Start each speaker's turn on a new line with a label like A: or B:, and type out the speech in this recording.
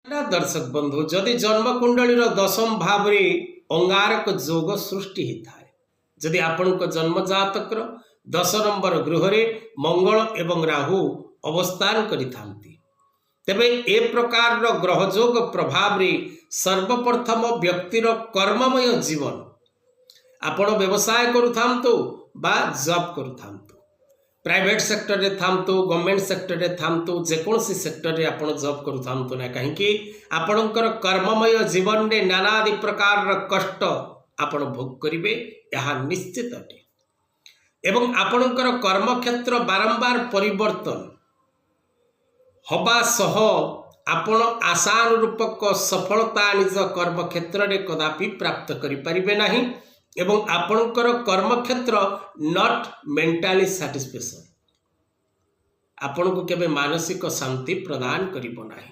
A: दर्शक बंधु जदि जन्मकुंडली दशम भाव अंगारक जोग सृष्टि होता है जदि आपण जन्म जातक 10 नंबर गृह मंगल एवं राहु अवस्थान करिथांती तेबे ए प्रकार ग्रह जोग प्रभाव रे सर्वप्रथम व्यक्तिर कर्ममय जीवन आपण व्यवसाय करूथांतु बा जॉब करूथांतु प्राइवेट सेक्टर रे थांतु गवर्नमेंट सेक्टर रे थांतु जेकोसी सेक्टर रे आपण जॉब करूथांतु ना कहीं आपणकर कर्ममय जीवन रे नानादि प्रकार कष्ट आपण भोग करिवे यह निश्चित अटे एवं आपणकर कर्मक्षेत्र बारंबार परिवर्तन हवा सह आपण आशानुरूपक सफलता निज कर्मक्षेत्र रे कदापि प्राप्त करि परिबे नाही एवं आपणकर कर्मक्षेत्र नॉट मेंटाली सैटिस्फैक्शन आपण को केबे मानसिक शांति प्रदान करिबो नाही।